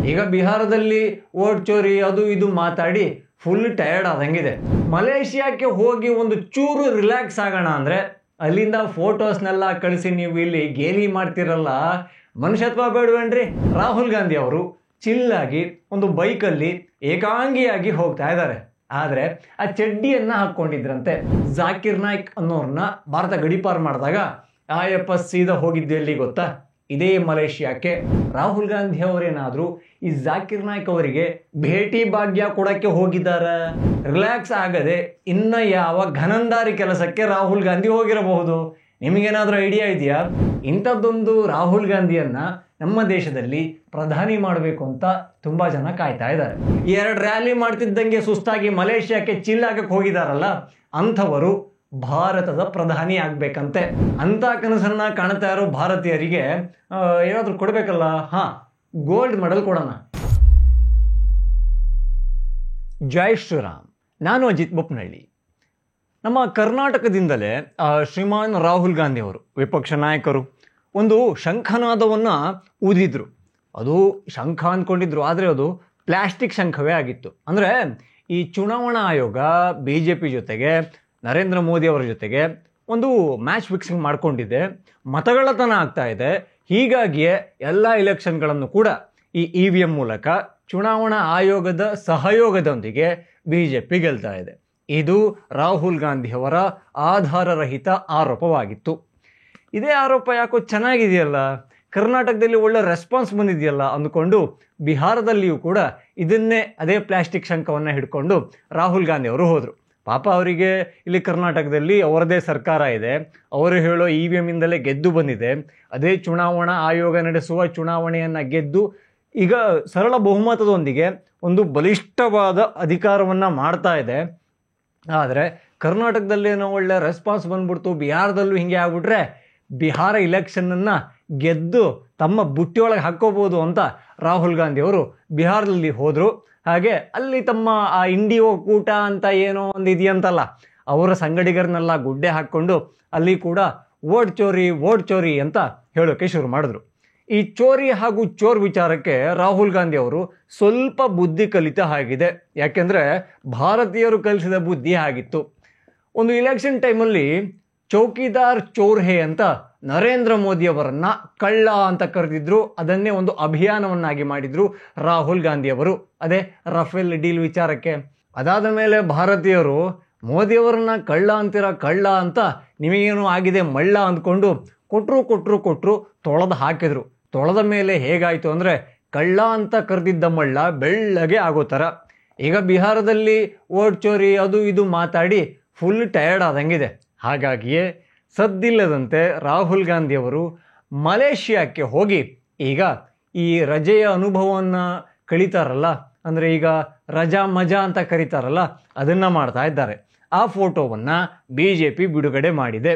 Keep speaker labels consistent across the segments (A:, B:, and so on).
A: ಈಗ ಬಿಹಾರದಲ್ಲಿ ವೋಟ್ ಚೋರಿ ಅದು ಇದು ಮಾತಾಡಿ ಫುಲ್ ಟಯರ್ಡ್ ಆದಂಗಿದೆ. ಮಲೇಷಿಯಾಕ್ಕೆ ಹೋಗಿ ಒಂದು ಚೂರು ರಿಲ್ಯಾಕ್ಸ್ ಆಗೋಣ ಅಂದರೆ ಅಲ್ಲಿಂದ ಫೋಟೋಸ್ನೆಲ್ಲ ಕಳಿಸಿ ನೀವು ಇಲ್ಲಿ ಗೇಲಿ ಮಾಡ್ತಿರಲ್ಲ, ಮನುಷ್ಯತ್ವ ಬೇಡವೇನ್ರಿ? ರಾಹುಲ್ ಗಾಂಧಿ ಅವರು ಚಿಲ್ಲಾಗಿ ಒಂದು ಬೈಕಲ್ಲಿ ಏಕಾಂಗಿಯಾಗಿ ಹೋಗ್ತಾ ಇದ್ದಾರೆ. ಆದರೆ ಆ ಚಡ್ಡಿಯನ್ನು ಹಾಕ್ಕೊಂಡಿದ್ರಂತೆ. ಜಾಕಿರ್ ನಾಯ್ಕ್ ಅನ್ನೋರನ್ನ ಭಾರತ ಗಡೀಪಾರು ಮಾಡಿದಾಗ ಆಯಪ್ಪ ಸೀದಾ ಹೋಗಿದ್ದು ಎಲ್ಲಿ ಗೊತ್ತಾ? ಇದೇ ಮಲೇಷಿಯಾಕ್ಕೆ. ರಾಹುಲ್ ಗಾಂಧಿ ಅವರೇನಾದರೂ ಈ ಜಾಕಿರ್ ನಾಯ್ಕ್ ಅವರಿಗೆ ಭೇಟಿ ಭಾಗ್ಯ ಕೊಡಕ್ಕೆ ಹೋಗಿದ್ದಾರ? ರಿಲ್ಯಾಕ್ಸ್ ಆಗದೆ ಇನ್ನ ಯಾವ ಘನಂದಾರಿ ಕೆಲಸಕ್ಕೆ ರಾಹುಲ್ ಗಾಂಧಿ ಹೋಗಿರಬಹುದು? ನಿಮಗೇನಾದರೂ ಐಡಿಯಾ ಇದೆಯಾ? ಇಂಥದ್ದೊಂದು ರಾಹುಲ್ ಗಾಂಧಿಯನ್ನ ನಮ್ಮ ದೇಶದಲ್ಲಿ ಪ್ರಧಾನಿ ಮಾಡಬೇಕು ಅಂತ ತುಂಬಾ ಜನ ಕಾಯ್ತಾ ಇದ್ದಾರೆ. 2 ರ್ಯಾಲಿ ಮಾಡ್ತಿದ್ದಂಗೆ ಸುಸ್ತಾಗಿ ಮಲೇಷಿಯಾಕ್ಕೆ ಚಿಲ್ಲಾಗಕ್ಕೆ ಹೋಗಿದಾರಲ್ಲ, ಅಂಥವರು ಭಾರತದ ಪ್ರಧಾನಿ ಆಗ್ಬೇಕಂತೆ. ಅಂತ ಕನಸನ್ನ ಕಾಣ್ತಾ ಇರೋ ಭಾರತೀಯರಿಗೆ ಏನಾದರೂ ಕೊಡಬೇಕಲ್ಲ. ಗೋಲ್ಡ್ ಮೆಡಲ್ ಕೊಡೋಣ. ಜೈ ಶ್ರೀರಾಮ್. ನಾನು ಅಜಿತ್ ಬೊಪ್ಪನಹಳ್ಳಿ. ನಮ್ಮ ಕರ್ನಾಟಕದಿಂದಲೇ ಶ್ರೀಮಾನ್ ರಾಹುಲ್ ಗಾಂಧಿ ಅವರು, ವಿಪಕ್ಷ ನಾಯಕರು, ಒಂದು ಶಂಖನಾದವನ್ನು ಊದಿದ್ರು. ಅದು ಶಂಖ ಅಂದ್ಕೊಂಡಿದ್ರು, ಆದರೆ ಅದು ಪ್ಲಾಸ್ಟಿಕ್ ಶಂಖವೇ ಆಗಿತ್ತು. ಅಂದರೆ ಈ ಚುನಾವಣಾ ಆಯೋಗ BJP ಜೊತೆಗೆ ನರೇಂದ್ರ ಮೋದಿ ಅವರ ಜೊತೆಗೆ ಒಂದು ಮ್ಯಾಚ್ ಫಿಕ್ಸಿಂಗ್ ಮಾಡಿಕೊಂಡಿದೆ, ಮತಗಳತನ ಆಗ್ತಾ ಇದೆ. ಹೀಗಾಗಿಯೇ ಎಲ್ಲ ಇಲೆಕ್ಷನ್ಗಳನ್ನು ಕೂಡ ಈ EVM ಮೂಲಕ ಚುನಾವಣಾ ಆಯೋಗದ ಸಹಯೋಗದೊಂದಿಗೆ BJP ಗೆಲ್ತಾ ಇದೆ. ಇದು ರಾಹುಲ್ ಗಾಂಧಿಯವರ ಆಧಾರರಹಿತ ಆರೋಪವಾಗಿತ್ತು. ಇದೇ ಆರೋಪ ಯಾಕೋ ಚೆನ್ನಾಗಿದೆಯಲ್ಲ, ಕರ್ನಾಟಕದಲ್ಲಿ ಒಳ್ಳೆ ರೆಸ್ಪಾನ್ಸ್ ಬಂದಿದೆಯಲ್ಲ ಅಂದ್ಕೊಂಡು ಬಿಹಾರದಲ್ಲಿಯೂ ಕೂಡ ಇದನ್ನೇ ಅದೇ ಪ್ಲಾಸ್ಟಿಕ್ ಶಂಖವನ್ನು ಹಿಡ್ಕೊಂಡು ರಾಹುಲ್ ಗಾಂಧಿ ಅವರು ಹೋದರು. ಪಾಪ ಅವರಿಗೆ ಇಲ್ಲಿ ಕರ್ನಾಟಕದಲ್ಲಿ ಅವರದೇ ಸರ್ಕಾರ ಇದೆ, ಅವರು ಹೇಳೋ EVM ಇಂದಲೇ ಗೆದ್ದು ಬಂದಿದೆ. ಅದೇ ಚುನಾವಣಾ ಆಯೋಗ ನಡೆಸುವ ಚುನಾವಣೆಯನ್ನು ಗೆದ್ದು ಈಗ ಸರಳ ಬಹುಮತದೊಂದಿಗೆ ಒಂದು ಬಲಿಷ್ಠವಾದ ಅಧಿಕಾರವನ್ನು ಮಾಡ್ತಾ ಇದೆ. ಆದರೆ ಕರ್ನಾಟಕದಲ್ಲೇನೋ ಒಳ್ಳೆ ರೆಸ್ಪಾನ್ಸ್ ಬಂದ್ಬಿಡ್ತು, ಬಿಹಾರದಲ್ಲೂ ಹಿಂಗೆ ಆಗ್ಬಿಟ್ರೆ ಬಿಹಾರ ಇಲೆಕ್ಷನನ್ನು ಗೆದ್ದು ತಮ್ಮ ಬುಟ್ಟಿಯೊಳಗೆ ಹಾಕ್ಕೋಬೋದು ಅಂತ ರಾಹುಲ್ ಗಾಂಧಿ ಅವರು ಬಿಹಾರದಲ್ಲಿ ಹೋದರು. ಹಾಗೆ ಅಲ್ಲಿ ತಮ್ಮ ಆ ಇಂಡಿ ಒಕ್ಕೂಟ ಅಂತ ಏನೋ ಒಂದು ಇದೆಯಂತಲ್ಲ, ಅವರ ಸಂಗಡಿಗರನ್ನೆಲ್ಲ ಗುಡ್ಡೆ ಹಾಕ್ಕೊಂಡು ಅಲ್ಲಿ ಕೂಡ ವೋಟ್ ಚೋರಿ ಅಂತ ಹೇಳೋಕ್ಕೆ ಶುರು ಮಾಡಿದ್ರು. ಈ ಚೋರಿ ಹಾಗೂ ಚೋರ್ ವಿಚಾರಕ್ಕೆ ರಾಹುಲ್ ಗಾಂಧಿ ಅವರು ಸ್ವಲ್ಪ ಬುದ್ಧಿ ಕಲಿತ ಹಾಗಿದೆ. ಯಾಕೆಂದರೆ ಭಾರತೀಯರು ಕಲಿಸಿದ ಬುದ್ಧಿ ಆಗಿತ್ತು. ಒಂದು ಇಲೆಕ್ಷನ್ ಟೈಮಲ್ಲಿ ಚೌಕಿದಾರ್ ಚೋರ್ ಹೇ ಅಂತ ನರೇಂದ್ರ ಮೋದಿ ಅವರನ್ನ ಕಳ್ಳ ಅಂತ ಕರೆದಿದ್ರು. ಅದನ್ನೇ ಒಂದು ಅಭಿಯಾನವನ್ನಾಗಿ ಮಾಡಿದ್ರು ರಾಹುಲ್ ಗಾಂಧಿ ಅವರು, ಅದೇ ರಫೇಲ್ ಡೀಲ್ ವಿಚಾರಕ್ಕೆ. ಅದಾದ ಮೇಲೆ ಭಾರತೀಯರು ಮೋದಿಯವರನ್ನ ಕಳ್ಳ ಅಂತ ನಿಮಗೇನು ಆಗಿದೆ ಮಳ್ಳ ಅಂದ್ಕೊಂಡು ಕೊಟ್ಟರು ತೊಳೆದು ಹಾಕಿದ್ರು. ತೊಳೆದ ಮೇಲೆ ಹೇಗಾಯಿತು ಅಂದರೆ ಕಳ್ಳ ಅಂತ ಕರೆದಿದ್ದ ಮಳ್ಳ ಬೆಳ್ಳಗೆ ಆಗೋ ಥರ. ಈಗ ಬಿಹಾರದಲ್ಲಿ ವೋಟ್ ಚೋರಿ ಅದು ಇದು ಮಾತಾಡಿ ಫುಲ್ ಟಯರ್ಡ್ ಆದಂಗಿದೆ. ಹಾಗಾಗಿಯೇ ಸದ್ದಿಲ್ಲದಂತೆ ರಾಹುಲ್ ಗಾಂಧಿ ಅವರು ಮಲೇಷಿಯಾಕ್ಕೆ ಹೋಗಿ ಈಗ ಈ ರಜೆಯ ಅನುಭವವನ್ನು ಕಳೀತಾರಲ್ಲ, ಅಂದರೆ ಈಗ ರಜಾ ಮಜಾ ಅಂತ ಕರೀತಾರಲ್ಲ, ಅದನ್ನು ಮಾಡ್ತಾ ಇದ್ದಾರೆ. ಆ ಫೋಟೋವನ್ನು BJP ಬಿಡುಗಡೆ ಮಾಡಿದೆ.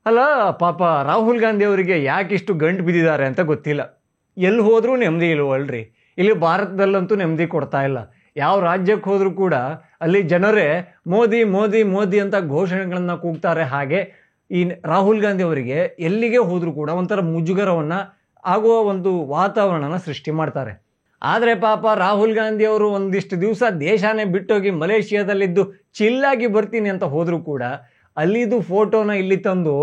A: ಅಲ್ಲ ಪಾಪ ರಾಹುಲ್ ಗಾಂಧಿ ಅವರಿಗೆ ಯಾಕಿಷ್ಟು ಗಂಟು ಬಿದ್ದಿದ್ದಾರೆ ಅಂತ ಗೊತ್ತಿಲ್ಲ. ಎಲ್ಲಿ ಹೋದರೂ ನೆಮ್ಮದಿ ಇಲ್ವಲ್ರಿ. ಇಲ್ಲಿ ಭಾರತದಲ್ಲಂತೂ ನೆಮ್ಮದಿ ಕೊಡ್ತಾ ಇಲ್ಲ. ಯಾವ ರಾಜ್ಯಕ್ಕೆ ಹೋದರೂ ಕೂಡ ಅಲ್ಲಿ ಜನರೇ ಮೋದಿ ಮೋದಿ ಮೋದಿ ಅಂತ ಘೋಷಣೆಗಳನ್ನು ಕೂಗ್ತಾರೆ. ಹಾಗೆ ಈ ರಾಹುಲ್ ಗಾಂಧಿ ಅವರಿಗೆ ಎಲ್ಲಿಗೆ ಹೋದರೂ ಕೂಡ ಒಂಥರ ಮುಜುಗರವನ್ನು ಆಗುವ ಒಂದು ವಾತಾವರಣನ ಸೃಷ್ಟಿ ಮಾಡ್ತಾರೆ. ಆದರೆ ಪಾಪ ರಾಹುಲ್ ಗಾಂಧಿ ಅವರು ಒಂದಿಷ್ಟು ದಿವಸ ದೇಶನೇ ಬಿಟ್ಟೋಗಿ ಮಲೇಷಿಯಾದಲ್ಲಿದ್ದು ಚಿಲ್ಲಾಗಿ ಬರ್ತೀನಿ ಅಂತ ಹೋದರೂ ಕೂಡ ಅಲ್ಲಿದ್ದು ಫೋಟೋನ ಇಲ್ಲಿ ತಂದು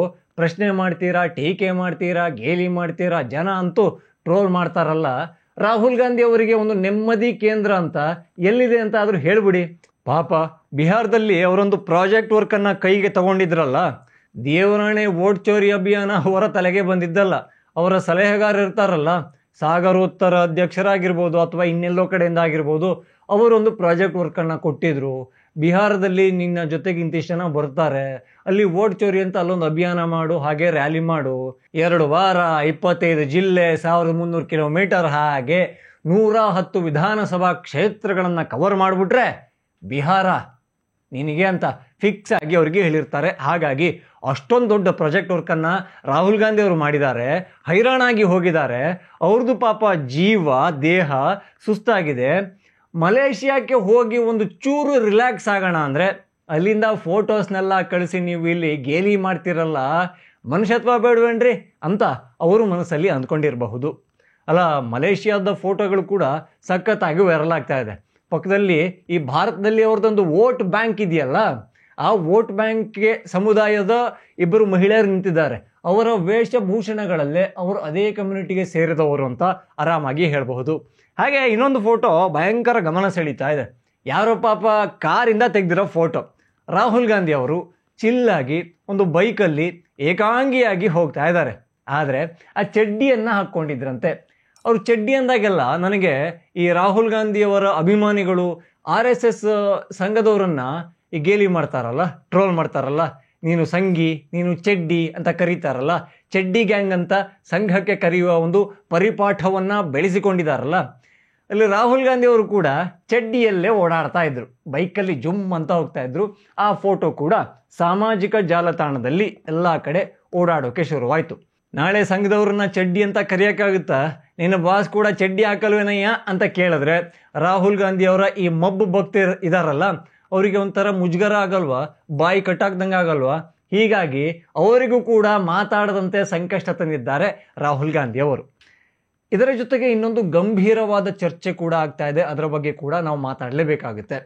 A: ಪ್ರಶ್ನೆ ಮಾಡ್ತೀರಾ, ಟೀಕೆ ಮಾಡ್ತೀರಾ, ಗೇಲಿ ಮಾಡ್ತೀರಾ, ಜನ ಅಂತೂ ಟ್ರೋಲ್ ಮಾಡ್ತಾರಲ್ಲ. ರಾಹುಲ್ ಗಾಂಧಿ ಅವರಿಗೆ ಒಂದು ನೆಮ್ಮದಿ ಕೇಂದ್ರ ಅಂತ ಎಲ್ಲಿದೆ ಅಂತ ಆದರೂ ಹೇಳ್ಬಿಡಿ. ಪಾಪ ಬಿಹಾರದಲ್ಲಿ ಅವರೊಂದು ಪ್ರಾಜೆಕ್ಟ್ ವರ್ಕನ್ನು ಕೈಗೆ ತಗೊಂಡಿದ್ರಲ್ಲ, ದೇವರಾಣೆ ವೋಟ್ ಚೋರಿ ಅಭಿಯಾನ ಅವರ ತಲೆಗೆ ಬಂದಿದ್ದಲ್ಲ. ಅವರ ಸಲಹೆಗಾರ ಇರ್ತಾರಲ್ಲ, ಸಾಗರೋತ್ತರ ಅಧ್ಯಕ್ಷರಾಗಿರ್ಬೋದು ಅಥವಾ ಇನ್ನೆಲ್ಲೋ ಕಡೆಯಿಂದ ಆಗಿರ್ಬೋದು, ಅವರೊಂದು ಪ್ರಾಜೆಕ್ಟ್ ವರ್ಕನ್ನು ಕೊಟ್ಟಿದ್ರು. ಬಿಹಾರದಲ್ಲಿ ನಿನ್ನ ಜೊತೆಗೆ ಇಂತಿಷ್ಟು ಜನ ಬರ್ತಾರೆ, ಅಲ್ಲಿ ವೋಟ್ ಚೋರಿ ಅಂತ ಅಲ್ಲೊಂದು ಅಭಿಯಾನ ಮಾಡು, ಹಾಗೆ ರ್ಯಾಲಿ ಮಾಡು, 2 ವಾರ 25 ಜಿಲ್ಲೆ 1300 ಕಿಲೋಮೀಟರ್, ಹಾಗೆ 110 ವಿಧಾನಸಭಾ ಕ್ಷೇತ್ರಗಳನ್ನು ಕವರ್ ಮಾಡಿಬಿಟ್ರೆ ಬಿಹಾರ ನಿನಗೆ ಅಂತ ಫಿಕ್ಸ್ ಆಗಿ ಅವರಿಗೆ ಹೇಳಿರ್ತಾರೆ. ಹಾಗಾಗಿ ಅಷ್ಟೊಂದು ದೊಡ್ಡ ಪ್ರಾಜೆಕ್ಟ್ ವರ್ಕನ್ನು ರಾಹುಲ್ ಗಾಂಧಿ ಅವರು ಮಾಡಿದ್ದಾರೆ, ಹೈರಾಣಾಗಿ ಹೋಗಿದ್ದಾರೆ. ಅವ್ರದ್ದು ಪಾಪ ಜೀವ ದೇಹ ಸುಸ್ತಾಗಿದೆ. ಮಲೇಷಿಯಾಕ್ಕೆ ಹೋಗಿ ಒಂದು ಚೂರು ರಿಲ್ಯಾಕ್ಸ್ ಆಗೋಣ ಅಂದರೆ ಅಲ್ಲಿಂದ ಫೋಟೋಸ್ನೆಲ್ಲ ಕಳಿಸಿ ನೀವು ಇಲ್ಲಿ ಗೇಲಿ ಮಾಡ್ತಿರಲ್ಲ, ಮನುಷ್ಯತ್ವ ಬೇಡವೇನ್ರಿ ಅಂತ ಅವರು ಮನಸ್ಸಲ್ಲಿ ಅಂದ್ಕೊಂಡಿರಬಹುದು. ಅಲ್ಲ, ಮಲೇಷಿಯಾದ ಫೋಟೋಗಳು ಕೂಡ ಸಖತ್ತಾಗಿ ವೈರಲ್ ಆಗ್ತಾ ಇದೆ. ಪಕ್ಕದಲ್ಲಿ ಈ ಭಾರತದಲ್ಲಿ ಅವ್ರದ್ದೊಂದು ವೋಟ್ ಬ್ಯಾಂಕ್ ಇದೆಯಲ್ಲ, ಆ ವೋಟ್ ಬ್ಯಾಂಕ್ಗೆ ಸಮುದಾಯದ ಇಬ್ಬರು ಮಹಿಳೆಯರು ನಿಂತಿದ್ದಾರೆ. ಅವರ ವೇಷಭೂಷಣಗಳಲ್ಲೇ ಅವರು ಅದೇ ಕಮ್ಯುನಿಟಿಗೆ ಸೇರಿದವರು ಅಂತ ಆರಾಮಾಗಿ ಹೇಳಬಹುದು. ಹಾಗೆ ಇನ್ನೊಂದು ಫೋಟೋ ಭಯಂಕರ ಗಮನ ಸೆಳೀತಾ ಇದೆ. ಯಾರೋ ಪಾಪ ಕಾರಿಂದ ತೆಗೆದಿರೋ ಫೋಟೋ. ರಾಹುಲ್ ಗಾಂಧಿ ಅವರು ಚಿಲ್ಲಾಗಿ ಒಂದು ಬೈಕಲ್ಲಿ ಏಕಾಂಗಿಯಾಗಿ ಹೋಗ್ತಾ ಇದ್ದಾರೆ. ಆದರೆ ಆ ಚಡ್ಡಿಯನ್ನು ಹಾಕ್ಕೊಂಡಿದ್ರಂತೆ. ಅವರು ಚಡ್ಡಿ ಅಂದಾಗೆಲ್ಲ ನನಗೆ ಈ ರಾಹುಲ್ ಗಾಂಧಿಯವರ ಅಭಿಮಾನಿಗಳು RSS ಸಂಘದವರನ್ನ ಈ ಗೇಲಿ ಮಾಡ್ತಾರಲ್ಲ, ಟ್ರೋಲ್ ಮಾಡ್ತಾರಲ್ಲ, ನೀನು ಸಂಘಿ, ನೀನು ಚಡ್ಡಿ ಅಂತ ಕರೀತಾರಲ್ಲ, ಚಡ್ಡಿ ಗ್ಯಾಂಗ್ ಅಂತ ಸಂಘಕ್ಕೆ ಕರೆಯುವ ಒಂದು ಪರಿಪಾಠವನ್ನು ಬೆಳೆಸಿಕೊಂಡಿದ್ದಾರಲ್ಲ. ಅಲ್ಲಿ ರಾಹುಲ್ ಗಾಂಧಿ ಅವರು ಕೂಡ ಚಡ್ಡಿಯಲ್ಲೇ ಓಡಾಡ್ತಾ ಇದ್ರು, ಬೈಕಲ್ಲಿ ಜುಮ್ ಅಂತ ಹೋಗ್ತಾ ಇದ್ರು. ಆ ಫೋಟೋ ಕೂಡ ಸಾಮಾಜಿಕ ಜಾಲತಾಣದಲ್ಲಿ ಎಲ್ಲ ಕಡೆ ಓಡಾಡೋಕೆ ಶುರುವಾಯಿತು. ನಾಳೆ ಸಂಘದವ್ರನ್ನ ಚಡ್ಡಿ ಅಂತ ಕರೆಯೋಕ್ಕಾಗುತ್ತಾ? ನಿನ್ನ ಬಾಸ್ ಕೂಡ ಚಡ್ಡಿ ಹಾಕಲ್ವೇನಯ್ಯ ಅಂತ ಕೇಳಿದ್ರೆ ರಾಹುಲ್ ಗಾಂಧಿ ಅವರ ಈ ಮಬ್ಬು ಭಕ್ತಿ ಇದಾರಲ್ಲ, ಅವರಿಗೆ ಒಂಥರ ಮುಜುಗರ ಆಗಲ್ವಾ, ಬಾಯಿ ಕಟ್ಟಾಕ್ದಂಗೆ ಆಗಲ್ವಾ? ಹೀಗಾಗಿ ಅವರಿಗೂ ಕೂಡ ಮಾತಾಡದಂತೆ ಸಂಕಷ್ಟ ತಂದಿದ್ದಾರೆ ರಾಹುಲ್ ಗಾಂಧಿ ಅವರು. ಇದರ ಜೊತೆಗೆ ಇನ್ನೊಂದು ಗಂಭೀರವಾದ ಚರ್ಚೆ ಕೂಡ ಆಗ್ತಾ ಇದೆ, ಅದರ ಬಗ್ಗೆ ಕೂಡ ನಾವು ಮಾತಾಡಲೇಬೇಕಾಗುತ್ತೆ.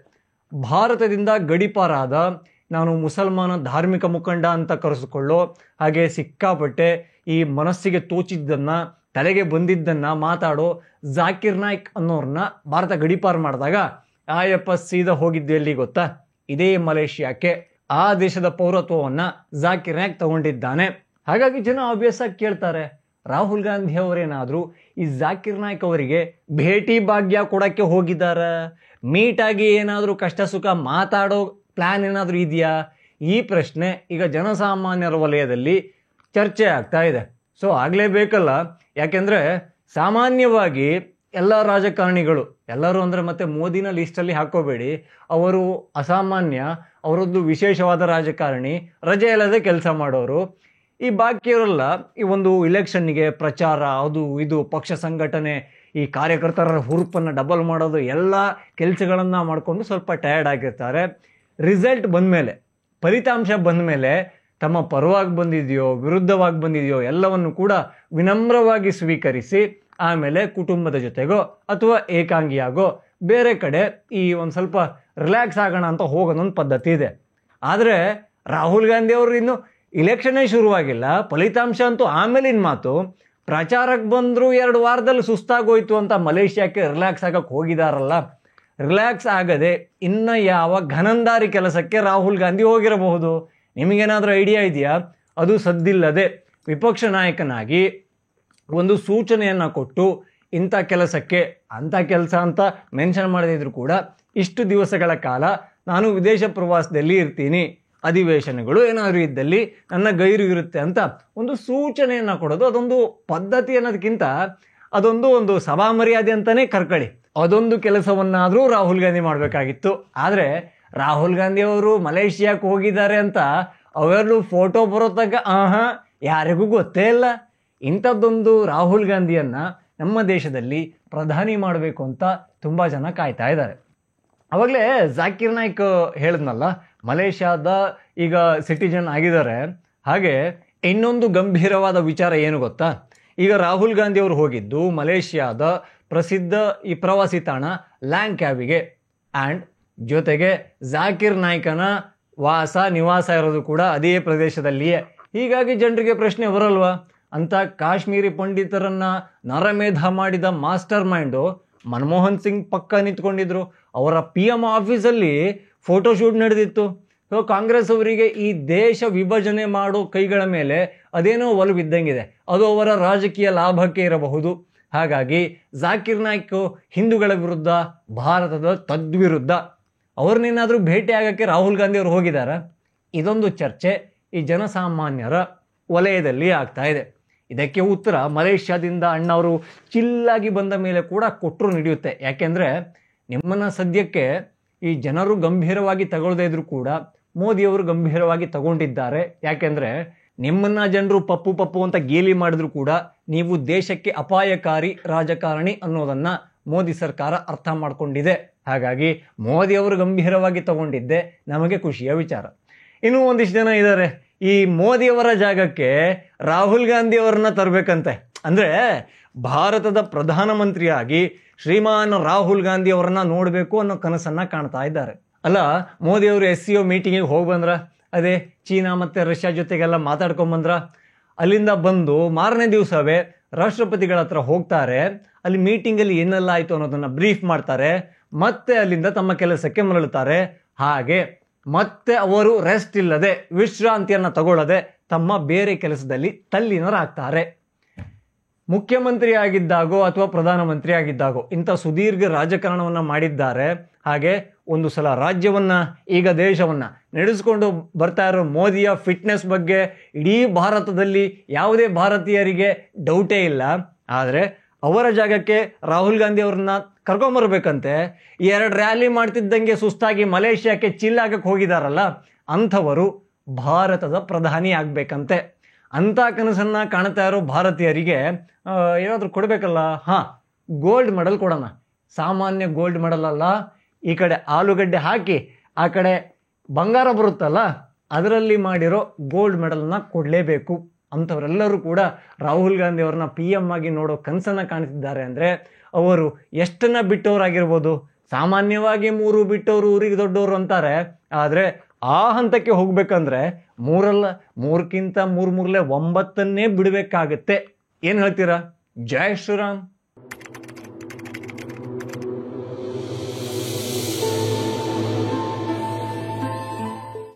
A: ಭಾರತದಿಂದ ಗಡೀಪಾರಾದ, ನಾನು ಮುಸಲ್ಮಾನ ಧಾರ್ಮಿಕ ಮುಖಂಡ ಅಂತ ಕರೆಸಿಕೊಳ್ಳೋ ಹಾಗೆ ಸಿಕ್ಕಾಪಟ್ಟೆ ಈ ಮನಸ್ಸಿಗೆ ತೋಚಿದ್ದನ್ನು, ತಲೆಗೆ ಬಂದಿದ್ದನ್ನು ಮಾತಾಡೋ ಜಾಕಿರ್ ನಾಯ್ಕ್ ಅನ್ನೋರನ್ನ ಭಾರತ ಗಡೀಪಾರು ಮಾಡಿದಾಗ ಆಯಪ್ಪ ಸೀದಾ ಹೋಗಿದ್ದು ಎಲ್ಲಿ ಗೊತ್ತಾ? ಇದೇ ಮಲೇಷಿಯಾಕ್ಕೆ. ಆ ದೇಶದ ಪೌರತ್ವವನ್ನು ಜಾಕಿರ್ ನಾಯ್ಕ್ ತಗೊಂಡಿದ್ದಾನೆ. ಹಾಗಾಗಿ ಜನ ಆಬ್ವಿಯಸ್ ಆಗಿ ಕೇಳ್ತಾರೆ, ರಾಹುಲ್ ಗಾಂಧಿ ಅವರೇನಾದರೂ ಈ ಜಾಕಿರ್ ನಾಯ್ಕ್ ಅವರಿಗೆ ಭೇಟಿ ಭಾಗ್ಯ ಕೊಡೋಕ್ಕೆ ಹೋಗಿದ್ದಾರ? ಮೀಟಾಗಿ ಏನಾದರೂ ಕಷ್ಟ ಸುಖ ಮಾತಾಡೋ ಪ್ಲ್ಯಾನ್ ಏನಾದರೂ ಇದೆಯಾ? ಈ ಪ್ರಶ್ನೆ ಈಗ ಜನಸಾಮಾನ್ಯರ ವಲಯದಲ್ಲಿ ಚರ್ಚೆ ಆಗ್ತಾ ಇದೆ. ಸೊ ಆಗಲೇಬೇಕಲ್ಲ, ಯಾಕೆಂದರೆ ಸಾಮಾನ್ಯವಾಗಿ ಎಲ್ಲ ರಾಜಕಾರಣಿಗಳು, ಎಲ್ಲರೂ ಅಂದರೆ ಮತ್ತೆ ಮೋದಿನ ಲಿಸ್ಟಲ್ಲಿ ಹಾಕೋಬೇಡಿ, ಅವರು ಅಸಾಮಾನ್ಯ, ಅವರದ್ದು ವಿಶೇಷವಾದ ರಾಜಕಾರಣಿ, ರಜೆ ಇಲ್ಲದೆ ಕೆಲಸ ಮಾಡೋರು. ಈ ಬಾಕಿಯವರೆಲ್ಲ ಈ ಒಂದು ಇಲೆಕ್ಷನ್ನಿಗೆ ಪ್ರಚಾರ, ಅದು ಇದು ಪಕ್ಷ ಸಂಘಟನೆ, ಈ ಕಾರ್ಯಕರ್ತರ ಹುರುಪನ್ನು ಡಬಲ್ ಮಾಡೋದು, ಎಲ್ಲ ಕೆಲಸಗಳನ್ನು ಮಾಡಿಕೊಂಡು ಸ್ವಲ್ಪ ಟಯರ್ಡ್ ಆಗಿರ್ತಾರೆ. ರಿಸಲ್ಟ್ ಬಂದಮೇಲೆ, ಫಲಿತಾಂಶ ಬಂದಮೇಲೆ ತಮ್ಮ ಪರವಾಗಿ ಬಂದಿದೆಯೋ ವಿರುದ್ಧವಾಗಿ ಬಂದಿದೆಯೋ ಎಲ್ಲವನ್ನು ಕೂಡ ವಿನಮ್ರವಾಗಿ ಸ್ವೀಕರಿಸಿ ಆಮೇಲೆ ಕುಟುಂಬದ ಜೊತೆಗೋ ಅಥವಾ ಏಕಾಂಗಿಯಾಗೋ ಬೇರೆ ಕಡೆ ಈ ಒಂದು ಸ್ವಲ್ಪ ರಿಲ್ಯಾಕ್ಸ್ ಆಗೋಣ ಅಂತ ಹೋಗೋದೊಂದು ಪದ್ಧತಿ ಇದೆ. ಆದರೆ ರಾಹುಲ್ ಗಾಂಧಿ ಅವರು ಇನ್ನು ಇಲೆಕ್ಷನ್ನೇ ಶುರುವಾಗಿಲ್ಲ, ಫಲಿತಾಂಶ ಅಂತೂ ಆಮೇಲಿನ ಮಾತು. ಪ್ರಚಾರಕ್ಕೆ ಬಂದರೂ 2 ವಾರದಲ್ಲಿ ಸುಸ್ತಾಗೋಯ್ತು ಅಂತ ಮಲೇಷಿಯಾಕ್ಕೆ ರಿಲ್ಯಾಕ್ಸ್ ಆಗಕ್ಕೆ ಹೋಗಿದಾರಲ್ಲ. ರಿಲ್ಯಾಕ್ಸ್ ಆಗದೆ ಇನ್ನು ಯಾವ ಘನಂದಾರಿ ಕೆಲಸಕ್ಕೆ ರಾಹುಲ್ ಗಾಂಧಿ ಹೋಗಿರಬಹುದು? ನಿಮಗೇನಾದರೂ ಐಡಿಯಾ ಇದೆಯಾ? ಅದು ಸದ್ದಿಲ್ಲದೆ ವಿಪಕ್ಷ ನಾಯಕನಾಗಿ ಒಂದು ಸೂಚನೆಯನ್ನು ಕೊಟ್ಟು ಇಂಥ ಕೆಲಸಕ್ಕೆ, ಅಂಥ ಕೆಲಸ ಅಂತ ಮೆನ್ಷನ್ ಮಾಡದಿದ್ರು ಕೂಡ ಇಷ್ಟು ದಿವಸಗಳ ಕಾಲ ನಾನು ವಿದೇಶ ಪ್ರವಾಸದಲ್ಲಿ ಇರ್ತೀನಿ, ಅಧಿವೇಶನಗಳು ಏನಾದರೂ ಇದ್ದಲ್ಲಿ ನನ್ನ ಗೈರು ಇರುತ್ತೆ ಅಂತ ಒಂದು ಸೂಚನೆಯನ್ನು ಕೊಡೋದು, ಅದೊಂದು ಪದ್ಧತಿ ಅನ್ನೋದಕ್ಕಿಂತ ಅದೊಂದು ಸಭಾ ಮರ್ಯಾದೆ ಅಂತಲೇ ಕರ್ಕೊಳ್ಳಿ. ಅದೊಂದು ಕೆಲಸವನ್ನಾದರೂ ರಾಹುಲ್ ಗಾಂಧಿ ಮಾಡಬೇಕಾಗಿತ್ತು. ಆದರೆ ರಾಹುಲ್ ಗಾಂಧಿ ಅವರು ಮಲೇಷಿಯಾಕ್ಕೆ ಹೋಗಿದ್ದಾರೆ ಅಂತ ಅವೆರಡು ಫೋಟೋ ಬರೋ ತನಕ ಯಾರಿಗೂ ಗೊತ್ತೇ ಇಲ್ಲ. ಇಂಥದ್ದೊಂದು ರಾಹುಲ್ ಗಾಂಧಿಯನ್ನು ನಮ್ಮ ದೇಶದಲ್ಲಿ ಪ್ರಧಾನಿ ಮಾಡಬೇಕು ಅಂತ ತುಂಬ ಜನ ಕಾಯ್ತಾ ಇದ್ದಾರೆ. ಅವಾಗಲೇ ಜಾಕಿರ್ ನಾಯ್ಕ್ ಹೇಳಿದ್ನಲ್ಲ, ಮಲೇಷ್ಯಾದ ಈಗ ಸಿಟಿಜನ್ ಆಗಿದ್ದಾರೆ. ಹಾಗೆ ಇನ್ನೊಂದು ಗಂಭೀರವಾದ ವಿಚಾರ ಏನು ಗೊತ್ತಾ? ಈಗ ರಾಹುಲ್ ಗಾಂಧಿ ಅವರು ಹೋಗಿದ್ದು ಮಲೇಷ್ಯಾದ ಪ್ರಸಿದ್ಧ ಈ ಪ್ರವಾಸಿ ತಾಣ ಲ್ಯಾಂಗ್ಕ್ಯಾವಿಗೆ, ಆ್ಯಂಡ್ ಜೊತೆಗೆ ಜಾಕಿರ್ ನಾಯ್ಕನ ನಿವಾಸ ಇರೋದು ಕೂಡ ಅದೇ ಪ್ರದೇಶದಲ್ಲಿಯೇ. ಹೀಗಾಗಿ ಜನರಿಗೆ ಪ್ರಶ್ನೆ ಬರಲ್ವಾ, ಅಂತ ಕಾಶ್ಮೀರಿ ಪಂಡಿತರನ್ನ ನರಮೇಧ ಮಾಡಿದ ಮಾಸ್ಟರ್ ಮೈಂಡು ಮನಮೋಹನ್ ಸಿಂಗ್ ಪಕ್ಕ ನಿಂತ್ಕೊಂಡಿದ್ರು. ಅವರ PM ಆಫೀಸಲ್ಲಿ ಫೋಟೋಶೂಟ್ ನಡೆದಿತ್ತು. ಸೊ ಕಾಂಗ್ರೆಸ್ ಅವರಿಗೆ ಈ ದೇಶ ವಿಭಜನೆ ಮಾಡೋ ಕೈಗಳ ಮೇಲೆ ಅದೇನೋ ಒಲವಿದ್ದಂಗಿದೆ, ಅದು ಅವರ ರಾಜಕೀಯ ಲಾಭಕ್ಕೆ ಇರಬಹುದು. ಹಾಗಾಗಿ ಜಾಕಿರ್ ನಾಯ್ಕ್ ಹಿಂದೂಗಳ ವಿರುದ್ಧ, ಭಾರತದ ತದ್ವಿರುದ್ಧ. ಅವ್ರನ್ನೇನಾದರೂ ಭೇಟಿ ಆಗೋಕ್ಕೆ ರಾಹುಲ್ ಗಾಂಧಿ ಅವರು ಹೋಗಿದ್ದಾರೆ? ಇದೊಂದು ಚರ್ಚೆ ಈ ಜನಸಾಮಾನ್ಯರ ವಲಯದಲ್ಲಿ ಆಗ್ತಾ ಇದೆ. ಇದಕ್ಕೆ ಉತ್ತರ ಮಲೇಷ್ಯಾದಿಂದ ಅಣ್ಣವರು ಚಿಲ್ಲಾಗಿ ಬಂದ ಮೇಲೆ ಕೂಡ ಕೊಟ್ಟರು ನಡೆಯುತ್ತೆ. ಯಾಕೆಂದರೆ ನಿಮ್ಮನ್ನು ಸದ್ಯಕ್ಕೆ ಈ ಜನರು ಗಂಭೀರವಾಗಿ ತಗೊಳ್ಳದೇ ಇದ್ರೂ ಕೂಡ ಮೋದಿಯವರು ಗಂಭೀರವಾಗಿ ತಗೊಂಡಿದ್ದಾರೆ. ಯಾಕೆಂದರೆ ನಿಮ್ಮನ್ನು ಜನರು ಪಪ್ಪು ಪಪ್ಪು ಅಂತ ಗೇಲಿ ಮಾಡಿದ್ರು ಕೂಡ ನೀವು ದೇಶಕ್ಕೆ ಅಪಾಯಕಾರಿ ರಾಜಕಾರಣಿ ಅನ್ನೋದನ್ನು ಮೋದಿ ಸರ್ಕಾರ ಅರ್ಥ ಮಾಡಿಕೊಂಡಿದೆ. ಹಾಗಾಗಿ ಮೋದಿಯವರು ಗಂಭೀರವಾಗಿ ತಗೊಂಡಿದ್ದೆ ನಮಗೆ ಖುಷಿಯ ವಿಚಾರ. ಇನ್ನೂ ಒಂದಿಷ್ಟು ಜನ ಇದ್ದಾರೆ, ಈ ಮೋದಿಯವರ ಜಾಗಕ್ಕೆ ರಾಹುಲ್ ಗಾಂಧಿ ಅವರನ್ನ ತರಬೇಕಂತೆ. ಅಂದರೆ ಭಾರತದ ಪ್ರಧಾನಮಂತ್ರಿಯಾಗಿ ಶ್ರೀಮಾನ್ ರಾಹುಲ್ ಗಾಂಧಿ ಅವರನ್ನ ನೋಡಬೇಕು ಅನ್ನೋ ಕನಸನ್ನ ಕಾಣ್ತಾ ಇದ್ದಾರೆ. ಅಲ್ಲ, ಮೋದಿ ಅವರು SCO ಮೀಟಿಂಗಿಗೆ ಹೋಗಿ ಬಂದ್ರ, ಅದೇ ಚೀನಾ ಮತ್ತೆ ರಷ್ಯಾ ಜೊತೆಗೆಲ್ಲ ಮಾತಾಡ್ಕೊಂಬಂದ್ರ. ಅಲ್ಲಿಂದ ಬಂದು ಮಾರನೇ ದಿವಸವೇ ರಾಷ್ಟ್ರಪತಿಗಳ ಹತ್ರ ಹೋಗ್ತಾರೆ. ಅಲ್ಲಿ ಮೀಟಿಂಗಲ್ಲಿ ಏನೆಲ್ಲ ಆಯಿತು ಅನ್ನೋದನ್ನ ಬ್ರೀಫ್ ಮಾಡ್ತಾರೆ. ಮತ್ತೆ ಅಲ್ಲಿಂದ ತಮ್ಮ ಕೆಲಸಕ್ಕೆ ಮರಳುತ್ತಾರೆ. ಹಾಗೆ ಮತ್ತೆ ಅವರು ರೆಸ್ಟ್ ಇಲ್ಲದೆ, ವಿಶ್ರಾಂತಿಯನ್ನು ತಗೊಳ್ಳದೆ ತಮ್ಮ ಬೇರೆ ಕೆಲಸದಲ್ಲಿ ತಲ್ಲೀನರಾಗ್ತಾರೆ. ಮುಖ್ಯಮಂತ್ರಿ ಆಗಿದ್ದಾಗೋ ಅಥವಾ ಪ್ರಧಾನಮಂತ್ರಿ ಆಗಿದ್ದಾಗೋ ಇಂಥ ಸುದೀರ್ಘ ರಾಜಕಾರಣವನ್ನು ಮಾಡಿದ್ದಾರೆ. ಹಾಗೆ ಒಂದು ಸಲ ರಾಜ್ಯವನ್ನ, ಈಗ ದೇಶವನ್ನ ನಡೆಸಿಕೊಂಡು ಬರ್ತಾ ಇರೋ ಮೋದಿಯ ಫಿಟ್ನೆಸ್ ಬಗ್ಗೆ ಇಡೀ ಭಾರತದಲ್ಲಿ ಯಾವುದೇ ಭಾರತೀಯರಿಗೆ ಡೌಟೇ ಇಲ್ಲ. ಆದರೆ ಅವರ ಜಾಗಕ್ಕೆ ರಾಹುಲ್ ಗಾಂಧಿ ಅವ್ರನ್ನ ಕರ್ಕೊಂಬರ್ಬೇಕಂತೆ 2 ರ್ಯಾಲಿ ಮಾಡ್ತಿದ್ದಂಗೆ ಸುಸ್ತಾಗಿ ಮಲೇಷ್ಯಾಕ್ಕೆ ಚಿಲ್ಲಾಗಕ್ಕೆ ಹೋಗಿದಾರಲ್ಲ, ಅಂಥವರು ಭಾರತದ ಪ್ರಧಾನಿ ಆಗ್ಬೇಕಂತೆ. ಅಂಥ ಕನಸನ್ನ ಕಾಣ್ತಾ ಇರೋ ಭಾರತೀಯರಿಗೆ ಏನಾದರೂ ಕೊಡಬೇಕಲ್ಲ. ಗೋಲ್ಡ್ ಮೆಡಲ್ ಕೊಡೋಣ. ಸಾಮಾನ್ಯ ಗೋಲ್ಡ್ ಮೆಡಲ್ ಅಲ್ಲ, ಈ ಕಡೆ ಆಲೂಗಡ್ಡೆ ಹಾಕಿ ಆ ಕಡೆ ಬಂಗಾರ ಬರುತ್ತಲ್ಲ, ಅದರಲ್ಲಿ ಮಾಡಿರೋ ಗೋಲ್ಡ್ ಮೆಡಲ್ನ ಕೊಡಲೇಬೇಕು. ಅಂಥವರೆಲ್ಲರೂ ಕೂಡ ರಾಹುಲ್ ಗಾಂಧಿ ಅವ್ರನ್ನ PM ಆಗಿ ನೋಡೋ ಕನಸನ್ನು ಕಾಣ್ತಿದ್ದಾರೆ. ಅಂದರೆ ಅವರು ಎಷ್ಟನ್ನ ಬಿಟ್ಟವರಾಗಿರ್ಬೋದು. ಸಾಮಾನ್ಯವಾಗಿ 3 ಬಿಟ್ಟವರು ಊರಿಗೆ ದೊಡ್ಡವರು ಅಂತಾರೆ. ಆದರೆ ಆ ಹಂತಕ್ಕೆ ಹೋಗ್ಬೇಕಂದ್ರೆ 3ಕ್ಕಿಂತ 3 9 ಬಿಡಬೇಕಾಗತ್ತೆ. ಏನು ಹೇಳ್ತೀರಾ? ಜೈ ಶ್ರೀರಾಮ್.